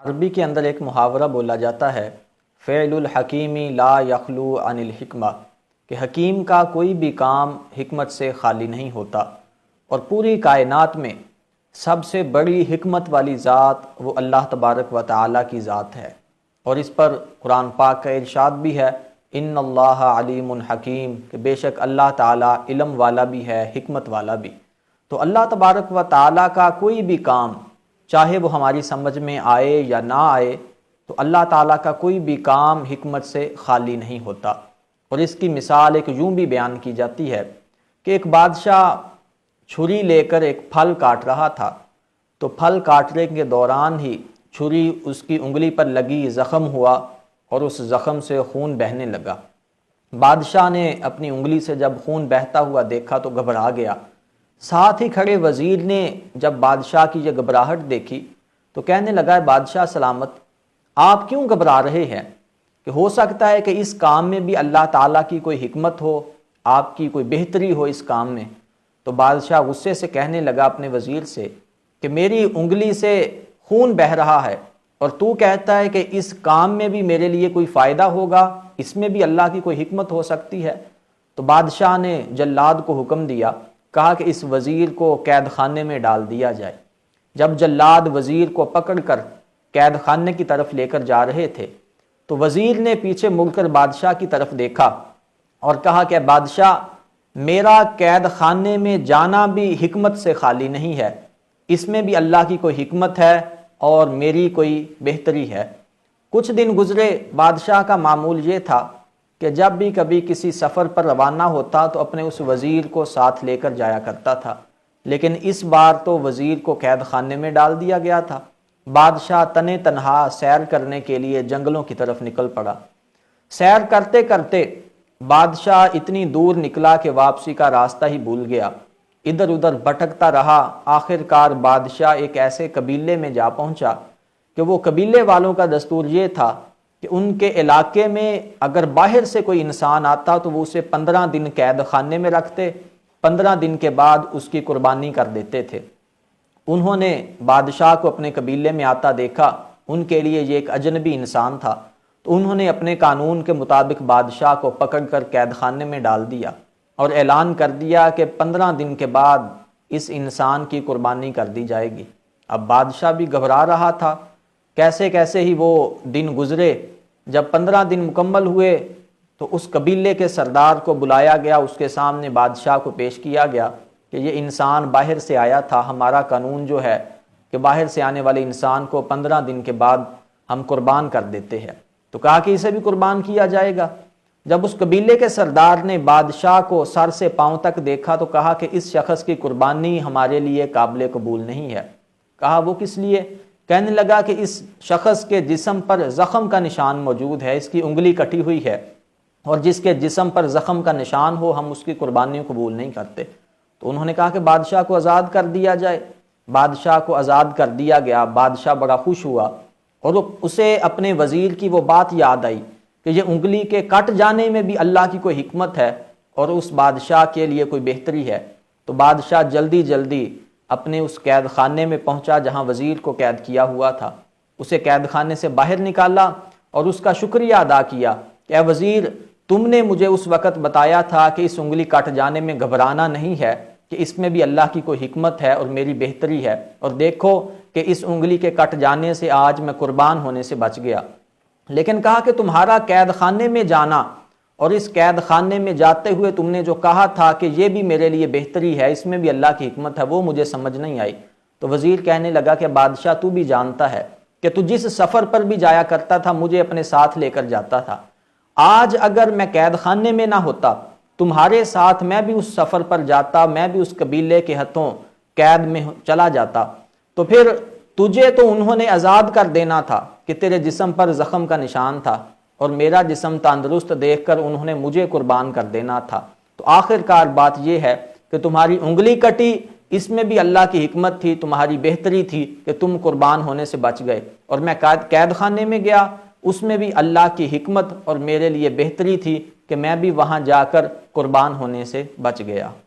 عربی کے اندر ایک محاورہ بولا جاتا ہے، فعل الحکیمی لا یخلو عن الحکمہ، کہ حکیم کا کوئی بھی کام حکمت سے خالی نہیں ہوتا، اور پوری کائنات میں سب سے بڑی حکمت والی ذات وہ اللہ تبارک و تعالیٰ کی ذات ہے۔ اور اس پر قرآن پاک کا ارشاد بھی ہے، ان اللہ علیم حکیم، کہ بے شک اللہ تعالیٰ علم والا بھی ہے، حکمت والا بھی۔ تو اللہ تبارک و تعالیٰ کا کوئی بھی کام، چاہے وہ ہماری سمجھ میں آئے یا نہ آئے، تو اللہ تعالیٰ کا کوئی بھی کام حکمت سے خالی نہیں ہوتا۔ اور اس کی مثال ایک یوں بھی بیان کی جاتی ہے کہ ایک بادشاہ چھری لے کر ایک پھل کاٹ رہا تھا، تو پھل کاٹنے کے دوران ہی چھری اس کی انگلی پر لگی، زخم ہوا اور اس زخم سے خون بہنے لگا۔ بادشاہ نے اپنی انگلی سے جب خون بہتا ہوا دیکھا تو گھبرا گیا۔ ساتھ ہی کھڑے وزیر نے جب بادشاہ کی یہ گھبراہٹ دیکھی تو کہنے لگا، بادشاہ سلامت، آپ کیوں گھبرا رہے ہیں؟ کہ ہو سکتا ہے کہ اس کام میں بھی اللہ تعالیٰ کی کوئی حکمت ہو، آپ کی کوئی بہتری ہو اس کام میں۔ تو بادشاہ غصے سے کہنے لگا اپنے وزیر سے کہ میری انگلی سے خون بہہ رہا ہے اور تو کہتا ہے کہ اس کام میں بھی میرے لیے کوئی فائدہ ہوگا، اس میں بھی اللہ کی کوئی حکمت ہو سکتی ہے۔ تو بادشاہ نے جلاد کو حکم دیا، کہا کہ اس وزیر کو قید خانے میں ڈال دیا جائے۔ جب جلاد وزیر کو پکڑ کر قید خانے کی طرف لے کر جا رہے تھے تو وزیر نے پیچھے مڑ کر بادشاہ کی طرف دیکھا اور کہا کہ بادشاہ، میرا قید خانے میں جانا بھی حکمت سے خالی نہیں ہے، اس میں بھی اللہ کی کوئی حکمت ہے اور میری کوئی بہتری ہے۔ کچھ دن گزرے، بادشاہ کا معمول یہ تھا کہ جب بھی کبھی کسی سفر پر روانہ ہوتا تو اپنے اس وزیر کو ساتھ لے کر جایا کرتا تھا، لیکن اس بار تو وزیر کو قید خانے میں ڈال دیا گیا تھا۔ بادشاہ تنے تنہا سیر کرنے کے لیے جنگلوں کی طرف نکل پڑا۔ سیر کرتے کرتے بادشاہ اتنی دور نکلا کہ واپسی کا راستہ ہی بھول گیا، ادھر ادھر بھٹکتا رہا۔ آخر کار بادشاہ ایک ایسے قبیلے میں جا پہنچا کہ وہ قبیلے والوں کا دستور یہ تھا کہ ان کے علاقے میں اگر باہر سے کوئی انسان آتا تو وہ اسے 15 دن قید خانے میں رکھتے، 15 دن کے بعد اس کی قربانی کر دیتے تھے۔ انہوں نے بادشاہ کو اپنے قبیلے میں آتا دیکھا، ان کے لیے یہ ایک اجنبی انسان تھا، تو انہوں نے اپنے قانون کے مطابق بادشاہ کو پکڑ کر قید خانے میں ڈال دیا اور اعلان کر دیا کہ 15 دن کے بعد اس انسان کی قربانی کر دی جائے گی۔ اب بادشاہ بھی گھبرا رہا تھا، کیسے کیسے ہی وہ دن گزرے۔ جب 15 دن مکمل ہوئے تو اس قبیلے کے سردار کو بلایا گیا، اس کے سامنے بادشاہ کو پیش کیا گیا کہ یہ انسان باہر سے آیا تھا، ہمارا قانون جو ہے کہ باہر سے آنے والے انسان کو 15 دن کے بعد ہم قربان کر دیتے ہیں۔ تو کہا کہ اسے بھی قربان کیا جائے گا۔ جب اس قبیلے کے سردار نے بادشاہ کو سر سے پاؤں تک دیکھا تو کہا کہ اس شخص کی قربانی ہمارے لیے قابل قبول نہیں ہے۔ کہا وہ کس لیے؟ کہنے لگا کہ اس شخص کے جسم پر زخم کا نشان موجود ہے، اس کی انگلی کٹی ہوئی ہے، اور جس کے جسم پر زخم کا نشان ہو ہم اس کی قربانی قبول نہیں کرتے۔ تو انہوں نے کہا کہ بادشاہ کو آزاد کر دیا جائے۔ بادشاہ کو آزاد کر دیا گیا۔ بادشاہ بڑا خوش ہوا اور اسے اپنے وزیر کی وہ بات یاد آئی کہ یہ انگلی کے کٹ جانے میں بھی اللہ کی کوئی حکمت ہے اور اس بادشاہ کے لیے کوئی بہتری ہے۔ تو بادشاہ جلدی جلدی اپنے اس قید خانے میں پہنچا جہاں وزیر کو قید کیا ہوا تھا، اسے قید خانے سے باہر نکالا اور اس کا شکریہ ادا کیا کہ اے وزیر، تم نے مجھے اس وقت بتایا تھا کہ اس انگلی کٹ جانے میں گھبرانا نہیں ہے، کہ اس میں بھی اللہ کی کوئی حکمت ہے اور میری بہتری ہے، اور دیکھو کہ اس انگلی کے کٹ جانے سے آج میں قربان ہونے سے بچ گیا۔ لیکن کہا کہ تمہارا قید خانے میں جانا اور اس قید خانے میں جاتے ہوئے تم نے جو کہا تھا کہ یہ بھی میرے لیے بہتری ہے، اس میں بھی اللہ کی حکمت ہے، وہ مجھے سمجھ نہیں آئی۔ تو وزیر کہنے لگا کہ بادشاہ تو بھی جانتا ہے کہ تو جس سفر پر بھی جایا کرتا تھا مجھے اپنے ساتھ لے کر جاتا تھا، آج اگر میں قید خانے میں نہ ہوتا، تمہارے ساتھ میں بھی اس سفر پر جاتا، میں بھی اس قبیلے کے ہتھوں قید میں چلا جاتا، تو پھر تجھے تو انہوں نے آزاد کر دینا تھا کہ تیرے جسم پر زخم کا نشان تھا، اور میرا جسم تندرست دیکھ کر انہوں نے مجھے قربان کر دینا تھا۔ تو آخر کار بات یہ ہے کہ تمہاری انگلی کٹی، اس میں بھی اللہ کی حکمت تھی، تمہاری بہتری تھی کہ تم قربان ہونے سے بچ گئے، اور میں قید خانے میں گیا، اس میں بھی اللہ کی حکمت اور میرے لیے بہتری تھی کہ میں بھی وہاں جا کر قربان ہونے سے بچ گیا۔